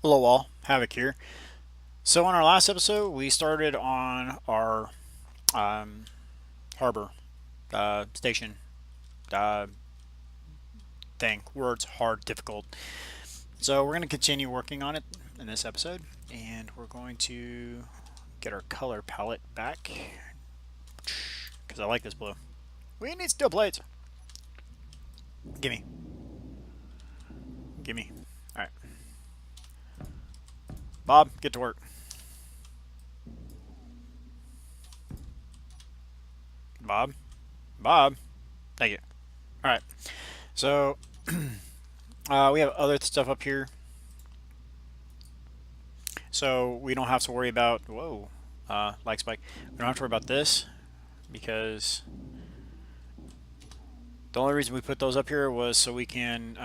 Hello all, Havoc here. So on our last episode, we started on our um, harbor station uh, thing. Words hard, difficult. So we're going to continue working on it in this episode, and we're going to get our color palette back because I like this blue. We need steel plates. Gimme, gimme. All right, Bob, get to work. Bob, Bob, thank you. All right, so we have other stuff up here. So we don't have to worry about, whoa, like spike. We don't have to worry about this because the only reason we put those up here was so we can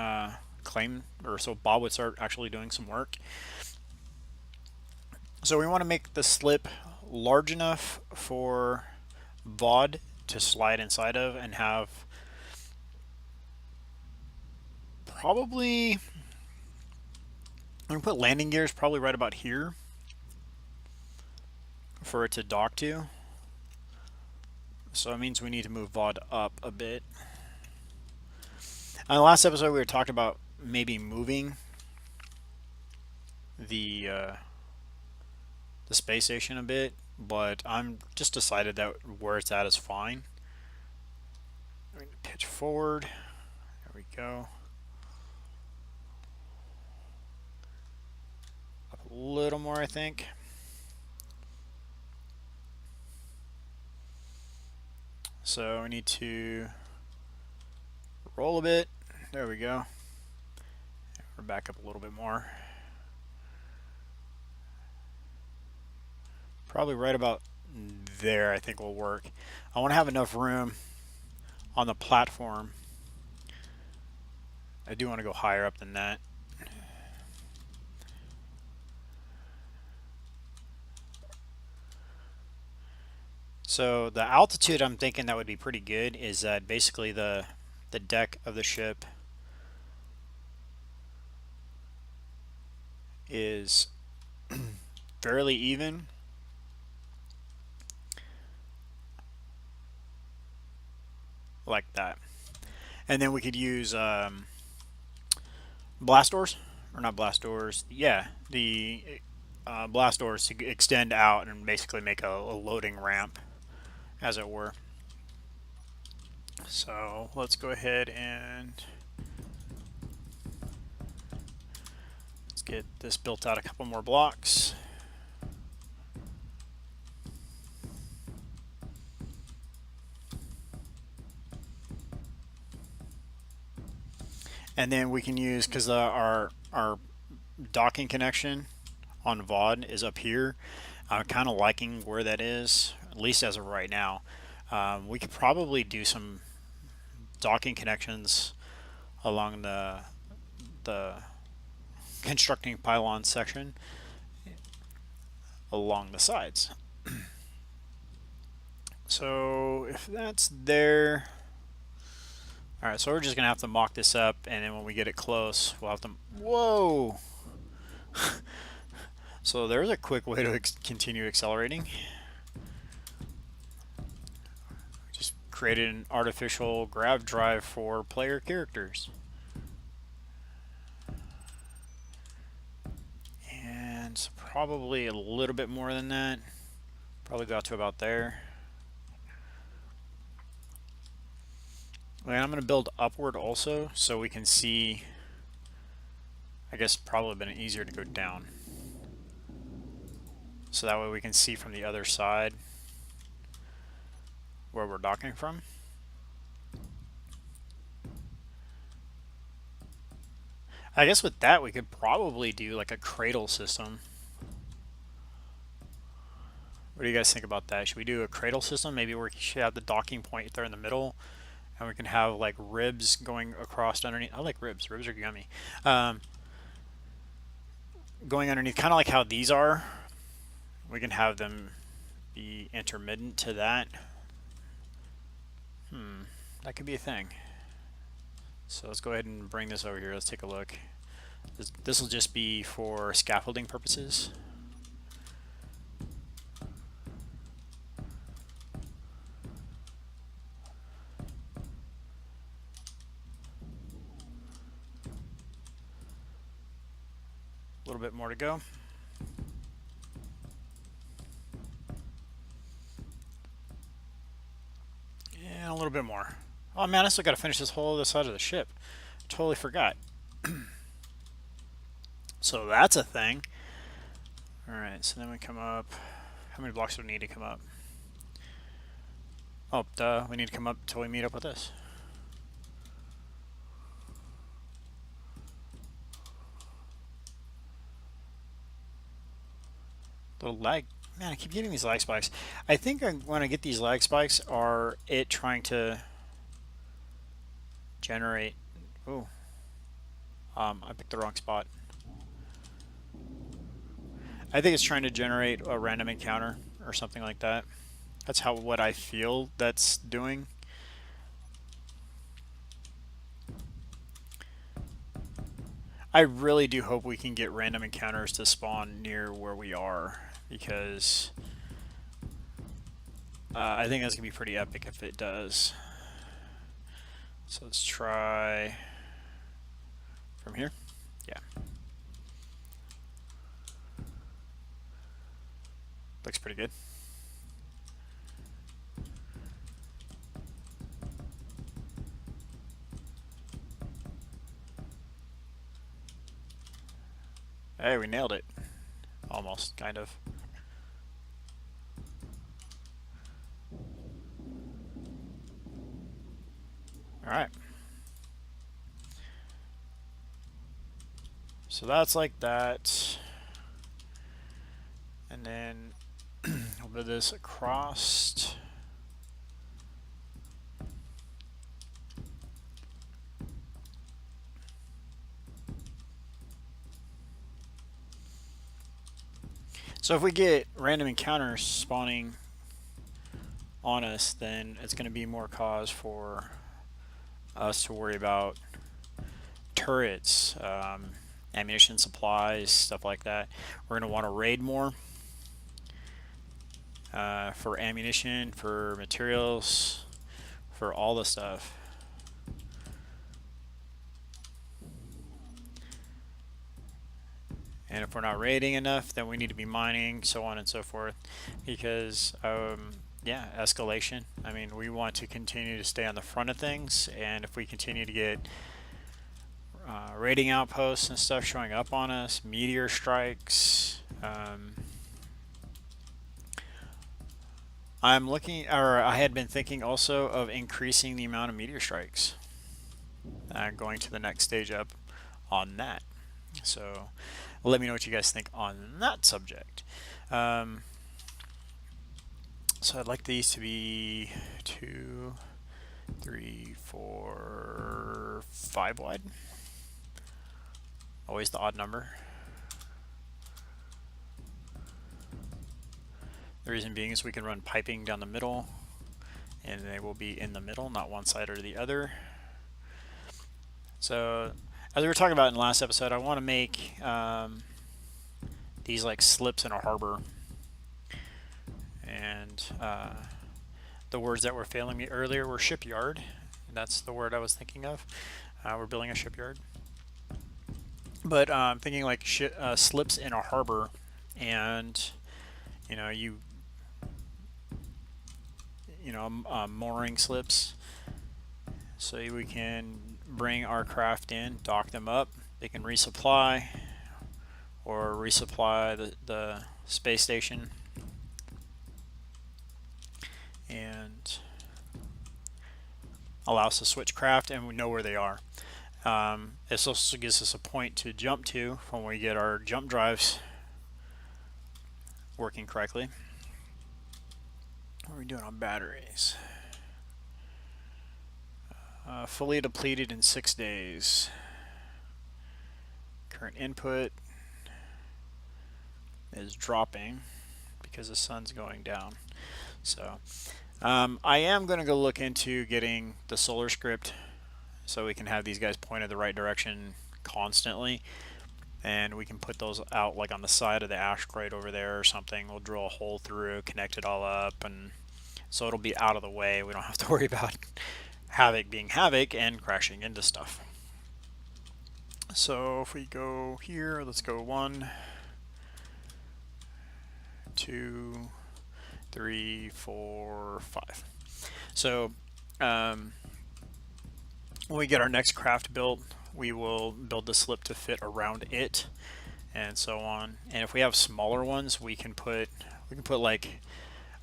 claim, or so Bob would start actually doing some work. So we want to make the slip large enough for VOD to slide inside of and have probably, I'm going to put landing gears probably right about here for it to dock to. So it means we need to move VOD up a bit. On the last episode, we were talking about maybe moving the space station a bit, but I'm just decided that where it's at is fine. I'm going to pitch forward. There we go. Up a little more, I think. So we need to roll a bit. There we go. We're back up a little bit more. Probably right about there, I think will work. I want to have enough room on the platform. I do want to go higher up than that. So the altitude I'm thinking that would be pretty good is that basically the deck of the ship is fairly even. Like that. And then we could use blast doors, or not blast doors. Yeah, the blast doors to extend out and basically make a loading ramp, as it were. So let's go ahead and let's get this built out a couple more blocks. And then we can use, because our docking connection on VOD is up here. I'm kind of liking where that is, at least as of right now. We could probably do some docking connections along the constructing pylon section along the sides. So if that's there, all right, so we're just gonna have to mock this up, and then when we get it close, we'll have to, whoa. So there's a quick way to continue accelerating. Just created an artificial grav drive for player characters. And probably a little bit more than that. Probably got to about there. And I'm going to build upward also so we can see. I guess probably been easier to go down. So that way we can see from the other side where we're docking from. I guess with that we could probably do like a cradle system. What do you guys think about that? Should we do a cradle system? Maybe we should have the docking point there in the middle, and we can have like ribs going across underneath. I like ribs. Ribs are yummy. Going underneath, kind of like how these are. We can have them be intermittent to that. That could be a thing. So let's go ahead and bring this over here. Let's take a look. This will just be for scaffolding purposes. A little bit more to go. And a little bit more. Oh man, I still gotta finish this whole other side of the ship. Totally forgot. So that's a thing. Alright, so then we come up. How many blocks do we need to come up? Oh, duh, we need to come up till we meet up with this. Little lag. Man, I keep getting these lag spikes. I think when I get these lag spikes are it trying to generate... Ooh. I picked the wrong spot. I think it's trying to generate a random encounter or something like that. That's what I feel that's doing. I really do hope we can get random encounters to spawn near where we are, because I think that's going to be pretty epic if it does. So let's try from here. Yeah. Looks pretty good. Hey, we nailed it. Almost, kind of. Alright. So that's like that. And then we'll do this across. So if we get random encounters spawning on us, then it's going to be more cause for us to worry about turrets, ammunition supplies, stuff like that. We're going to want to raid more for ammunition, for materials, for all the stuff. And if we're not raiding enough, then we need to be mining, so on and so forth, because yeah, escalation. I mean, we want to continue to stay on the front of things, and if we continue to get raiding outposts and stuff showing up on us, meteor strikes, I'm looking, or I had been thinking also of increasing the amount of meteor strikes, going to the next stage up on that. So let me know what you guys think on that subject. So I'd like these to be 2, 3, 4, 5 wide. Always the odd number. The reason being is we can run piping down the middle, and they will be in the middle, not one side or the other. So as we were talking about in the last episode, I want to make these like slips in a harbor. And the words that were failing me earlier were shipyard. That's the word I was thinking of. We're building a shipyard. But I'm thinking like slips in a harbor, and you know, mooring slips, so we can bring our craft in, dock them up. They can resupply or resupply the space station, and allow us to switch craft, and we know where they are. This also gives us a point to jump to when we get our jump drives working correctly. What are we doing on batteries? Fully depleted in 6 days. Current input is dropping because the sun's going down. So I am going to go look into getting the solar script so we can have these guys pointed the right direction constantly. and we can put those out like on the side of the asteroid over there or something. We'll drill a hole through, connect it all up, and so it'll be out of the way. We don't have to worry about Havoc being Havoc and crashing into stuff. So if we go here, let's go 1, 2, 3, 4, 5. So when we get our next craft built, we will build the slip to fit around it, and so on. And if we have smaller ones, we can put like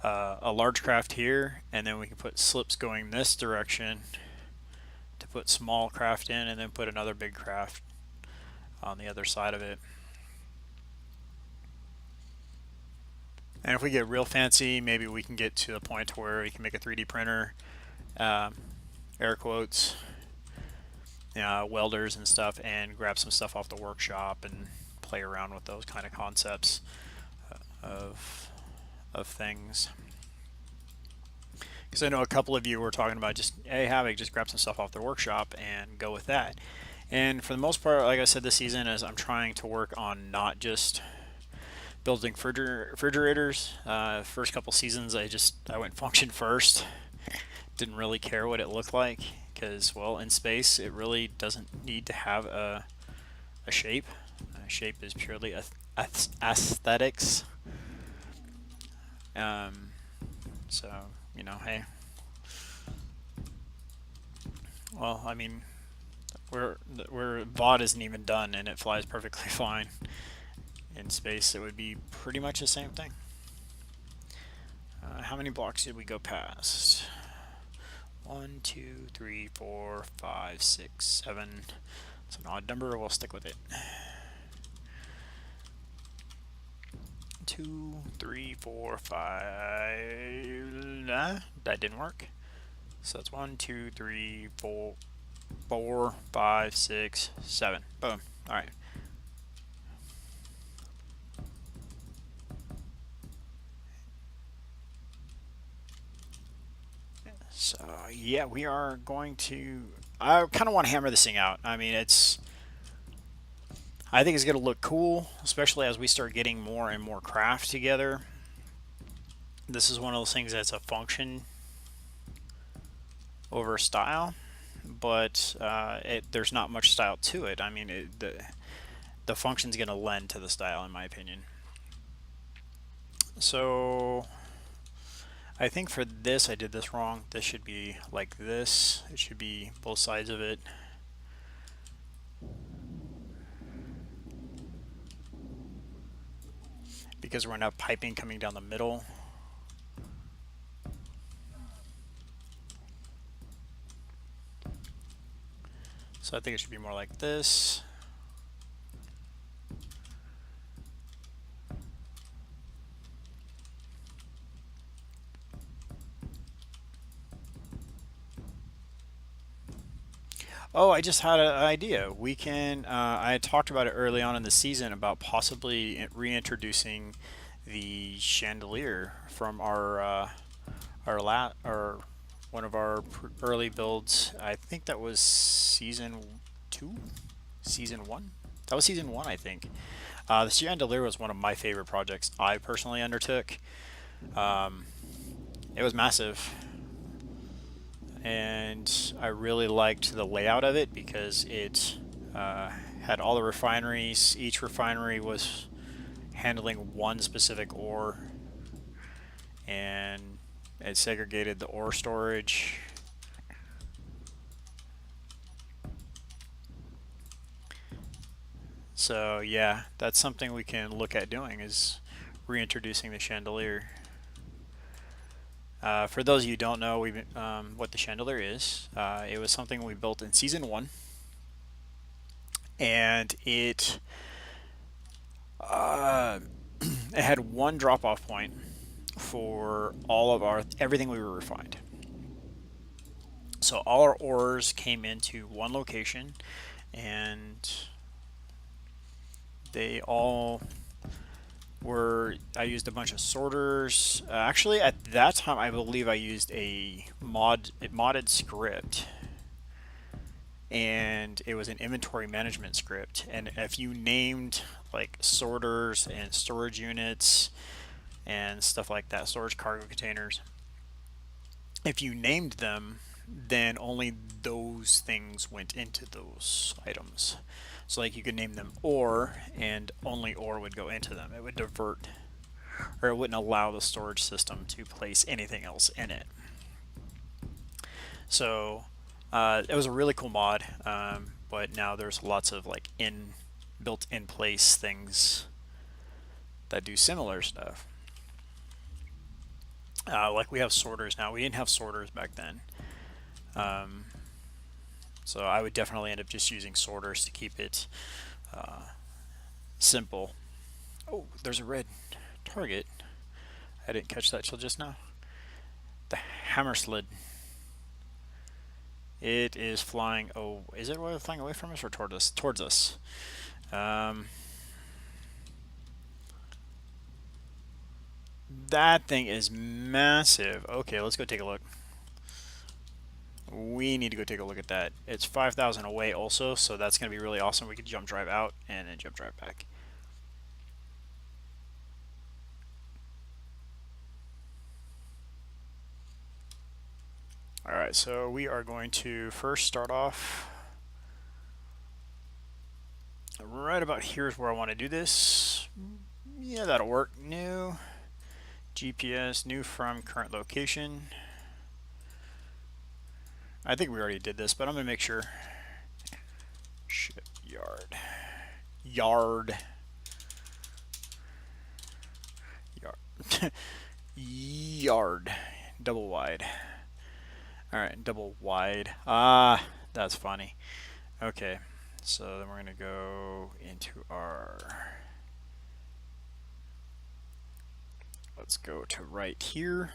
a large craft here, and then we can put slips going this direction to put small craft in, and then put another big craft on the other side of it. And if we get real fancy, maybe we can get to the point where we can make a 3D printer, air quotes, welders and stuff, and grab some stuff off the workshop and play around with those kind of concepts of things. Because I know a couple of you were talking about just, hey, Havoc, just grab some stuff off the workshop and go with that. And for the most part, like I said, this season is I'm trying to work on not just building refrigerators. First couple seasons, I went function first. Didn't really care what it looked like because, well, in space, it really doesn't need to have a shape. A shape is purely aesthetics. So, you know, hey. Well, I mean, we're VOD isn't even done and it flies perfectly fine. In space, it would be pretty much the same thing. How many blocks did we go past? 1, 2, 3, 4, 5, 6, 7. It's an odd number, we'll stick with it. 2, 3, 4, 5. That didn't work. So that's 1, 2, 3, 4, 5, 6, 7. Boom. Alright. So yeah, we are going to, I kind of want to hammer this thing out. I mean, I think it's going to look cool, especially as we start getting more and more craft together. This is one of those things that's a function over style, but there's not much style to it. I mean, the function's going to lend to the style, in my opinion. So I think for this, I did this wrong. This should be like this. It should be both sides of it. Because we're going to have piping coming down the middle. So I think it should be more like this. Oh, I just had an idea. We can, I had talked about it early on in the season about possibly reintroducing the chandelier from our one of our early builds. I think that was season 2, season 1. That was season 1, I think. The chandelier was one of my favorite projects I personally undertook. It was massive, and I really liked the layout of it because it had all the refineries. Each refinery was handling one specific ore, and it segregated the ore storage. So yeah, that's something we can look at doing, is reintroducing the chandelier. For those of you who don't know what the chandelier is, it was something we built in season 1, and it it had one drop-off point for all of everything we were refined. So all our ores came into one location, and they all were, I used a bunch of sorters. Actually, at that time, I believe I used a modded script, and it was an inventory management script. And if you named like sorters and storage units and stuff like that, storage cargo containers, if you named them, then only those things went into those items. So like you could name them ore, and only ore would go into them. It would divert, or it wouldn't allow the storage system to place anything else in it. So it was a really cool mod, but now there's lots of like built in place things that do similar stuff. Like we have sorters now. We didn't have sorters back then. So I would definitely end up just using sorters to keep it simple. Oh, there's a red target. I didn't catch that till just now. The hammer slid. It is flying. Oh, is it flying away from us or toward us? Towards us. That thing is massive. Okay, let's go take a look. We need to go take a look at that. It's 5,000 away also, so that's going to be really awesome. We could jump drive out and then jump drive back. Alright, so we are going to first start off right about here is where I want to do this. Yeah, that'll work. New GPS, new from current location. I think we already did this, but I'm going to make sure. Shipyard. Yard. Yard. Double wide. Alright, double wide. Ah, that's funny. Okay, so then we're going to go into our... Let's go to right here.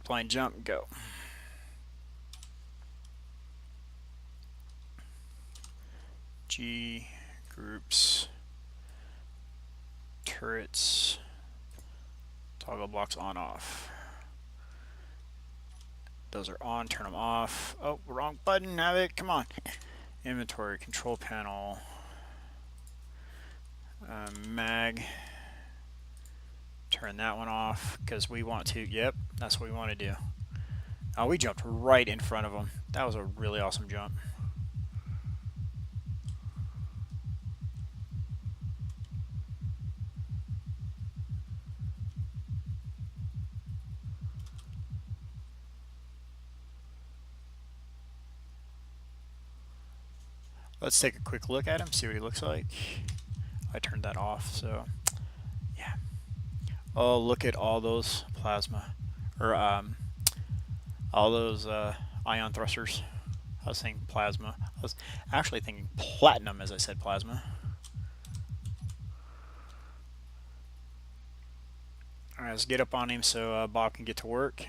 Blind jump, go. G, groups, turrets, toggle blocks on, off. Those are on, turn them off. Oh, wrong button, Havoc, come on. Inventory, control panel, mag. Turn that one off because we want to, yep, that's what we want to do. Oh, we jumped right in front of them. That was a really awesome jump. Let's take a quick look at him, see what he looks like. I turned that off, so yeah. Oh, look at all those plasma, or all those ion thrusters. I was saying plasma. I was actually thinking platinum as I said plasma. All right, let's get up on him so Bob can get to work.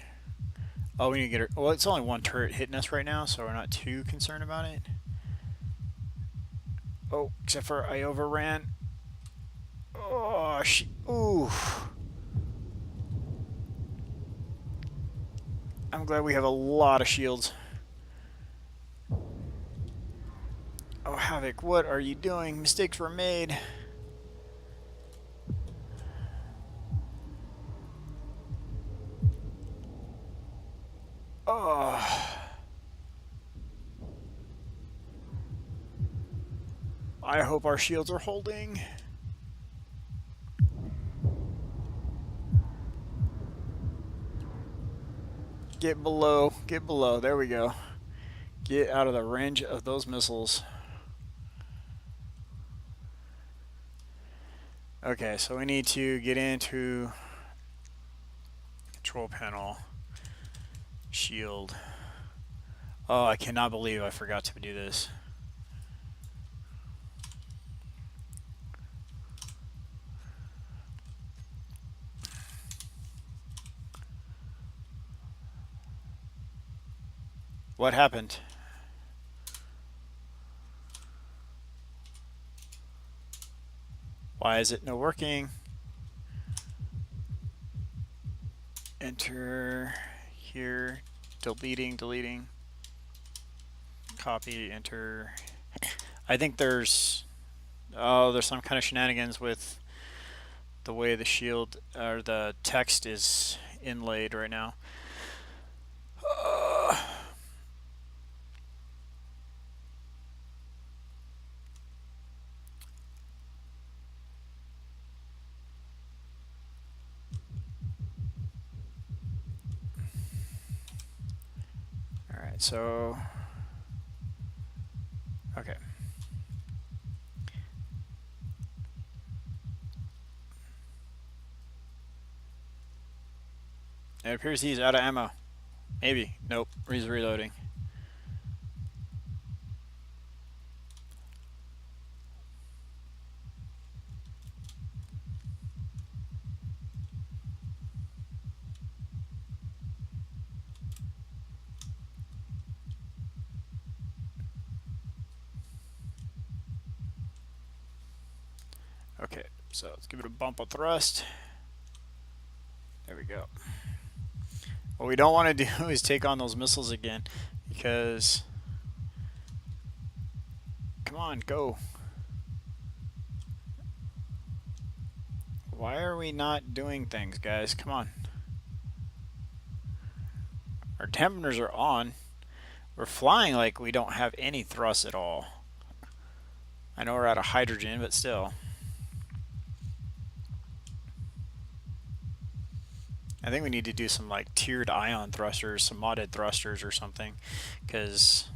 Oh, we need to get her. Well, it's only one turret hitting us right now, so we're not too concerned about it. Oh, except for I overran. Oh, ooh. I'm glad we have a lot of shields. Oh, Havoc, what are you doing? Mistakes were made. Oh. I hope our shields are holding. Get below, get below. There we go. Get out of the range of those missiles. Okay, so we need to get into control panel, shield. Oh, I cannot believe I forgot to do this. What happened? Why is it no working? Enter here, deleting, copy, enter. I think there's some kind of shenanigans with the way the shield or the text is inlaid right now. Alright, so okay. It appears he's out of ammo. Maybe. Nope. He's reloading. Okay, so let's give it a bump of thrust. There we go. What we don't want to do is take on those missiles again, because come on, go. Why are we not doing things, guys? Come on. Our temperatures are on. We're flying like we don't have any thrust at all. I know we're out of hydrogen, but still. I think we need to do some like tiered ion thrusters, some modded thrusters or something, because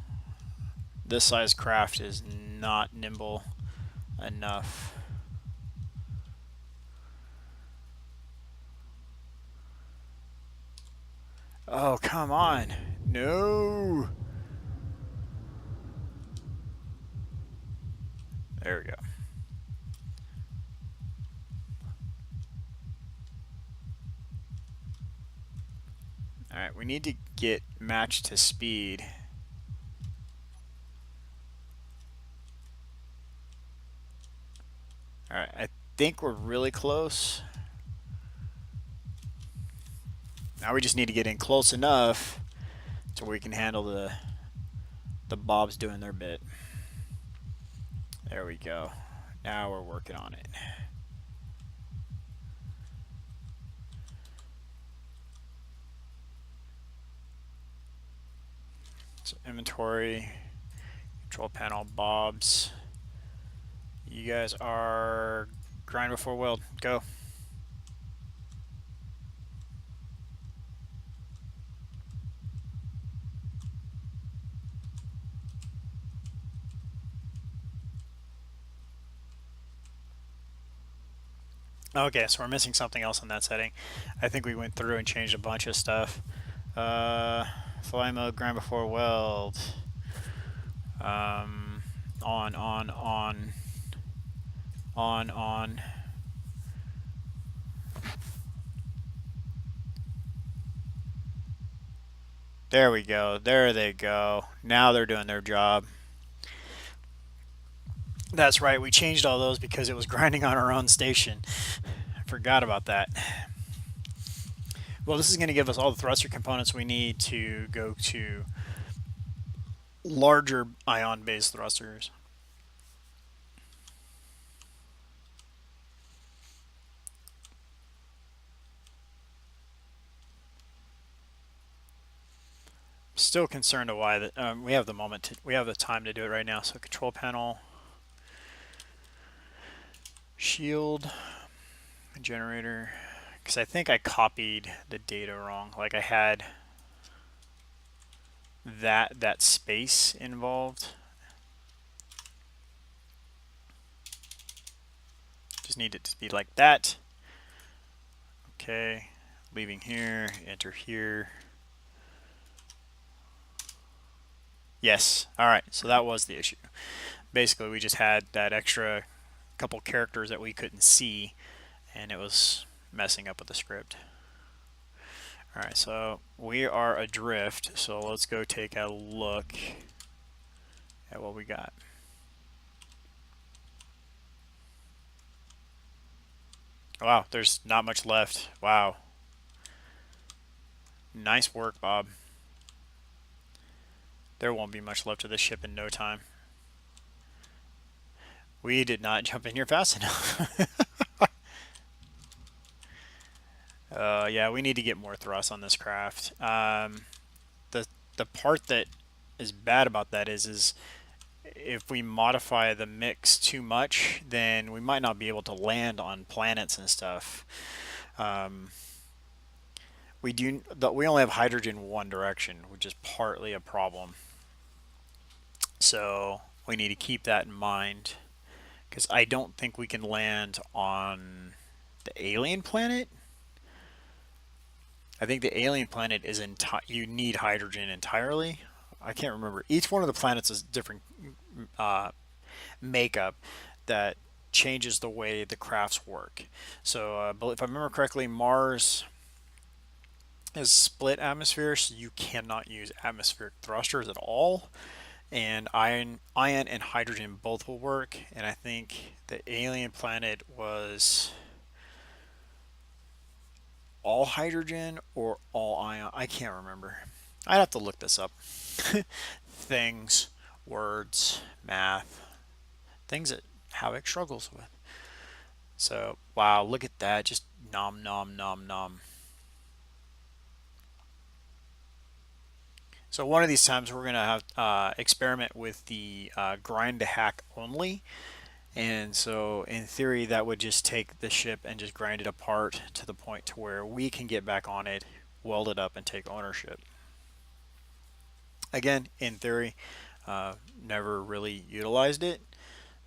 this size craft is not nimble enough. Oh, come on. No. There we go. Alright, we need to get matched to speed. Alright, I think we're really close. Now we just need to get in close enough so we can handle the bobs doing their bit. There we go. Now we're working on it. So inventory, control panel, bobs. You guys are grind before weld. Go. Okay, so we're missing something else in that setting. I think we went through and changed a bunch of stuff. Fly mode, grind before weld. On. There we go. There they go. Now they're doing their job. That's right. We changed all those because it was grinding on our own station. I forgot about that. Well, this is going to give us all the thruster components we need to go to larger ion-based thrusters. Still concerned of why that we have the moment to, we have the time to do it right now. So control panel, shield, generator, because I think I copied the data wrong. Like I had that space involved. Just need it to be like that. Okay, leaving here, enter here. Yes, all right, so that was the issue. Basically, we just had that extra couple characters that we couldn't see, and it was messing up with the script. All right, so we are adrift, so let's go take a look at what we got. Wow, there's not much left. Wow. Nice work, Bob. There won't be much left of this ship in no time. We did not jump in here fast enough. Yeah, we need to get more thrust on this craft. The part that is bad about that is if we modify the mix too much, then we might not be able to land on planets and stuff. Um, we only have hydrogen one direction, which is partly a problem. So we need to keep that in mind because I don't think we can land on the alien planet. I think the alien planet is you need hydrogen entirely. I can't remember. Each one of the planets is different uh, makeup that changes the way the crafts work. So, if I remember correctly, Mars is split atmosphere, so you cannot use atmospheric thrusters at all. And iron and hydrogen both will work. And I think the alien planet was all hydrogen or all ion. I can't remember. I'd have to look this up. Things, words, math, things that Havoc struggles with. So, wow, look at that. Just nom nom nom nom. So one of these times we're going to have experiment with the grind to hack only. And so in theory that would just take the ship and just grind it apart to the point to where we can get back on it, weld it up, and take ownership. Again, in theory, never really utilized it.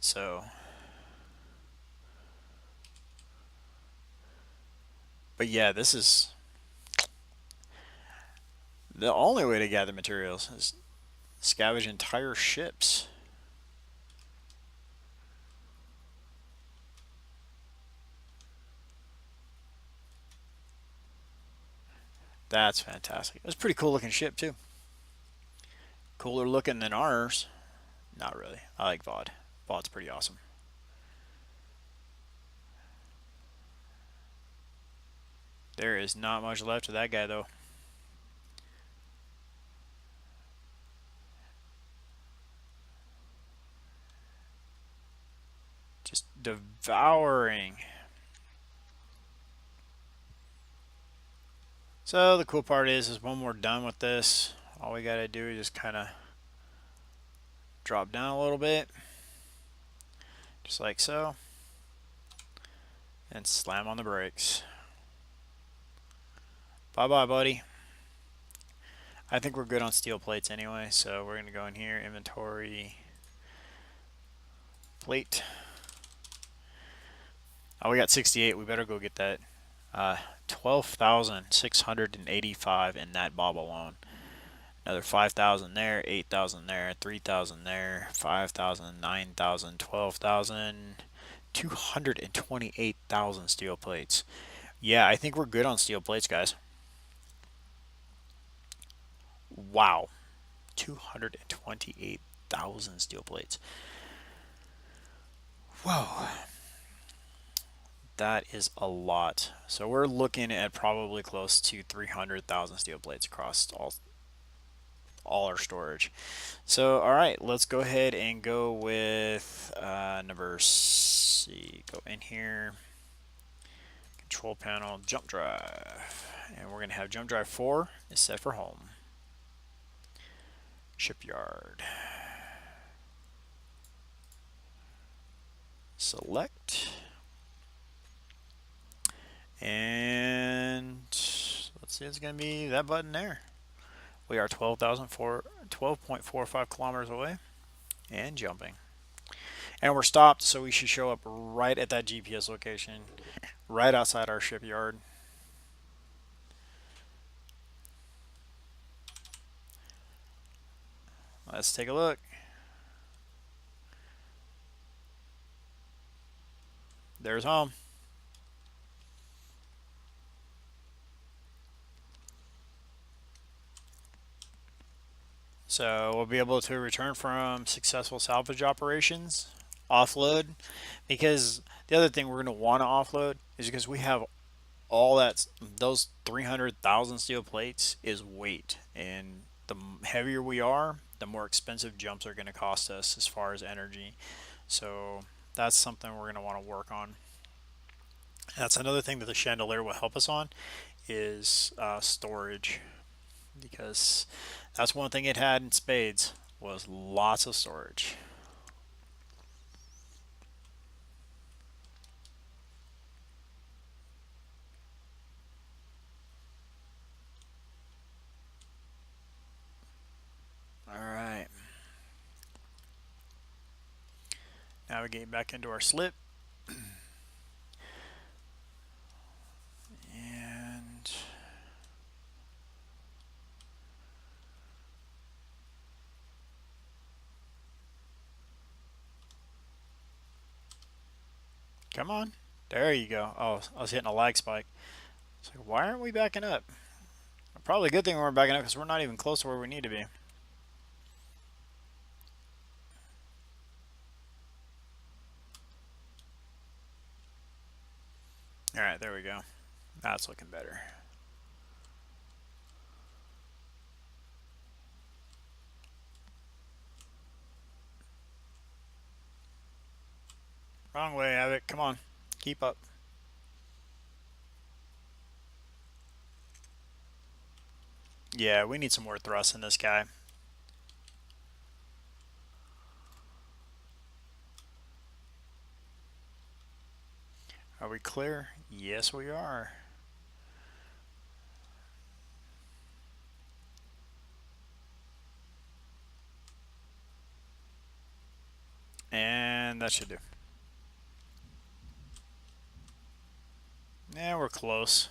So, but yeah, this is the only way to gather materials is scavenge entire ships. That's fantastic. It was a pretty cool looking ship too. Cooler looking than ours. Not really. I like VOD. VOD's pretty awesome. There is not much left of that guy though. Just devouring. So the cool part is when we're done with this, all we gotta do is just kind of drop down a little bit, just like so, and slam on the brakes. Bye bye, buddy. I think we're good on steel plates anyway, so we're gonna go in here, inventory, plate. Oh, we got 68. We better go get that. 12,685 in that bob alone. Another 5,000 there, 8,000 there, 3,000 there, 5,000, 9,000, 12,000, 228,000 steel plates. Yeah, I think we're good on steel plates, guys. Wow. 228,000 steel plates. Whoa. That is a lot. So we're looking at probably close to 300,000 steel plates across all our storage. So, all right, let's go ahead and go with number C. Go in here, control panel, jump drive, and we're going to have jump drive 4 is set for home. Shipyard. Select. And let's see, it's going to be that button there. We are 12.45 kilometers away and jumping. And we're stopped, so we should show up right at that GPS location, right outside our shipyard. Let's take a look. There's home. So we'll be able to return from successful salvage operations, offload, because the other thing we're going to want to offload is because we have all that, those 300,000 steel plates is weight, and the heavier we are, the more expensive jumps are going to cost us as far as energy. So that's something we're going to want to work on. That's another thing that the chandelier will help us on is storage, because that's one thing it had in spades was lots of storage. All right, navigate back into our slip, and come on. There you go. Oh, I was hitting a lag spike. It's like, why aren't we backing up? Probably a good thing we're backing up because we're not even close to where we need to be. All right, there we go. That's looking better. Wrong way, Havoc. Come on. Keep up. Yeah, we need some more thrust in this guy. Are we clear? Yes, we are. And that should do. Yeah, we're close.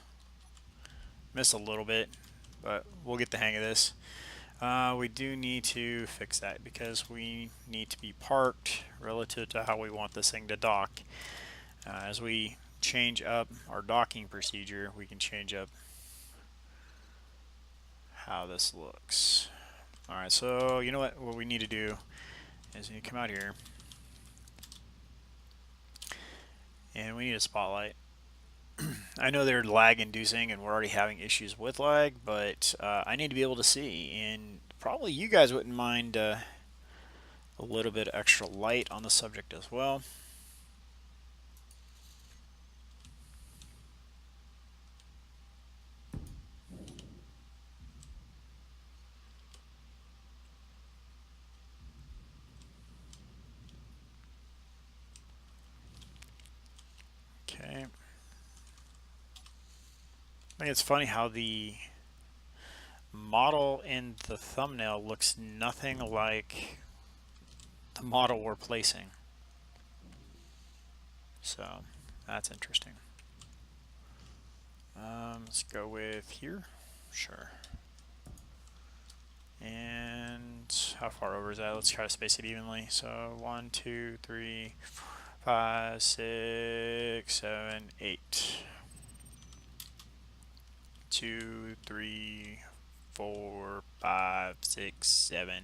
Missed a little bit, but we'll get the hang of this. We do need to fix that because we need to be parked relative to how we want this thing to dock. As we change up our docking procedure, we can change up how this looks. Alright, so you know what we need to do is you come out here and we need a spotlight. I know they're lag inducing and we're already having issues with lag, but I need to be able to see, and probably you guys wouldn't mind a little bit extra light on the subject as well. Okay. I think it's funny how the model in the thumbnail looks nothing like the model we're placing. So that's interesting. Let's go with here. Sure. And how far over is that? Let's try to space it evenly. So 1, 2, 3, 5, 6, 7, 8. 2, 3, 4, 5, 6, 7,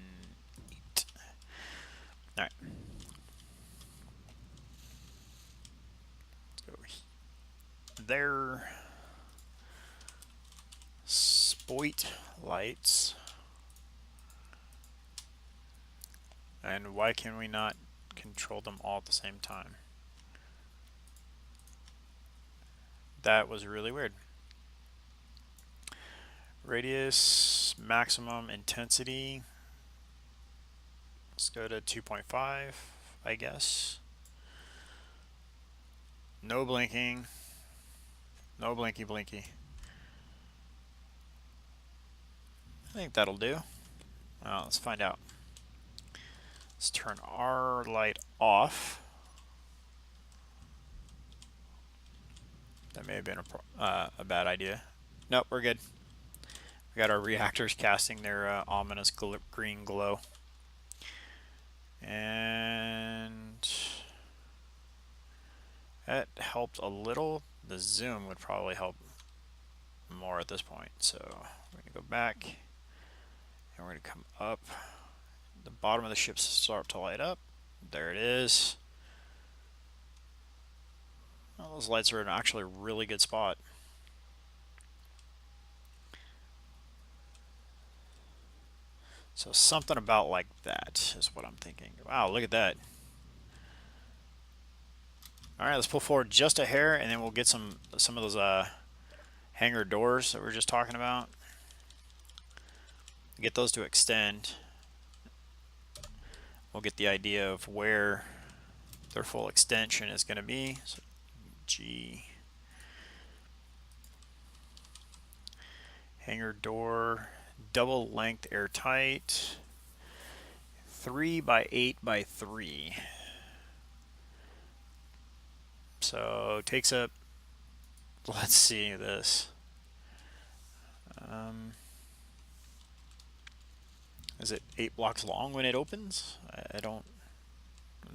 8. All right. Let's go there. Spoit lights. And why can we not control them all at the same time? That was really weird. Radius, maximum intensity. Let's go to 2.5, I guess. No blinking. No blinky blinky. I think that'll do. Well, let's find out. Let's turn our light off. That may have been a bad idea. Nope, we're good. We got our reactors casting their ominous green glow. And that helped a little. The zoom would probably help more at this point. So we're going to go back and we're going to come up. The bottom of the ship start to light up. There it is. Well, those lights are in actually a really good spot. So something about like that is what I'm thinking. Wow, look at that. All right, let's pull forward just a hair, and then we'll get some of those hanger doors that we were just talking about. Get those to extend. We'll get the idea of where their full extension is going to be. So G, hanger door, double length airtight, 3 by 8 by 3. So takes up, let's see this. Is it 8 blocks long when it opens? I'm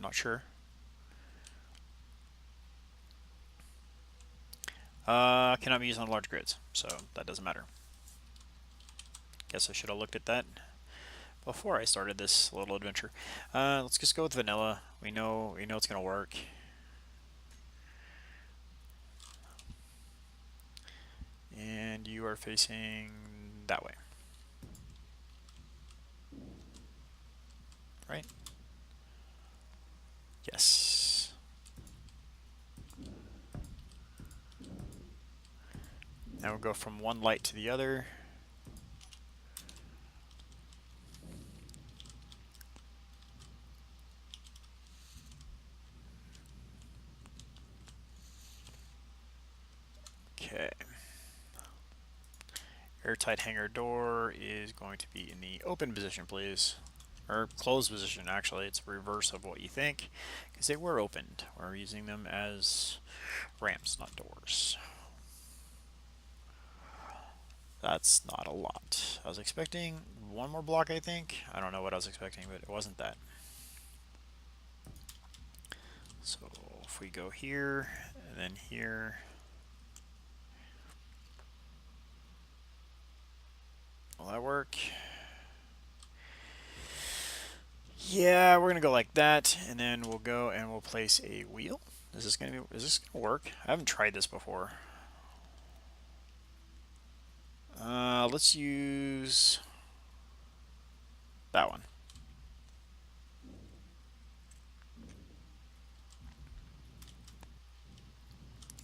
not sure. Cannot be used on large grids, so that doesn't matter. Guess I should have looked at that before I started this little adventure. Let's just go with vanilla. We know it's gonna work. And you are facing that way. Right? Yes. Now we'll go from one light to the other. Okay. Airtight hanger door is going to be in the open position, please. Or closed position, actually. It's the reverse of what you think, because they were opened. We're using them as ramps, not doors. That's not a lot. I was expecting one more block, I think. I don't know what I was expecting, but it wasn't that. So if we go here, and then here, will that work? Yeah, we're gonna go like that, and then we'll go and we'll place a wheel. Is this gonna work? I haven't tried this before. Let's use that one.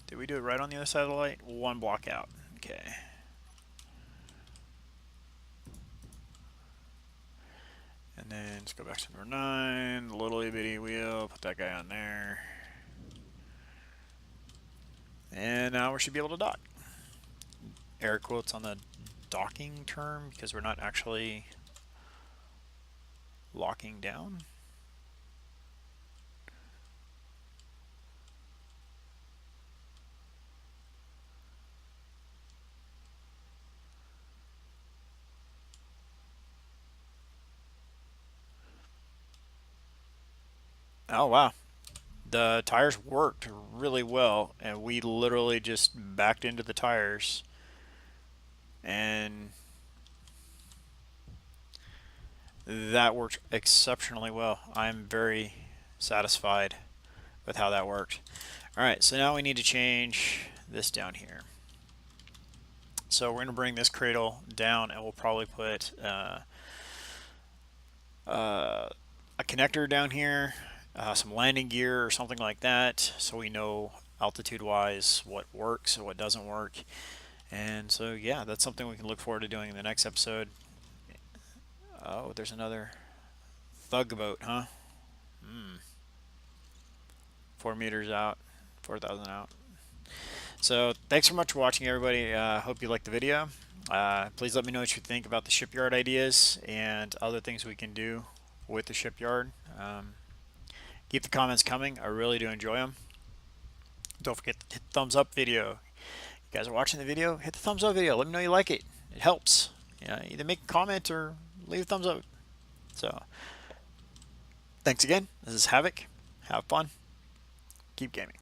Did we do it right on the other side of the light? One block out. Okay. And then let's go back to number 9. Little bitty wheel. Put that guy on there. And now we should be able to dock. Air quotes on the docking term because we're not actually locking down. Oh wow, the tires worked really well, and we literally just backed into the tires, and that worked exceptionally well. I'm very satisfied with how that worked. Alright, so now we need to change this down here. So we're going to bring this cradle down, and we'll probably put a connector down here, some landing gear or something like that, so we know altitude wise what works and what doesn't work. And so yeah, that's something we can look forward to doing in the next episode. Oh, there's another thug boat, huh? 4 meters out, 4,000 out. So thanks so much for watching, everybody. Hope you liked the video. Please let me know what you think about the shipyard ideas and other things we can do with the shipyard. Keep the comments coming. I really do enjoy them. Don't forget to hit the thumbs up video. You guys are watching the video, hit the thumbs up video. Let me know you like it. It helps. Either make a comment or leave a thumbs up. So thanks again. This is Havoc. Have fun. Keep gaming.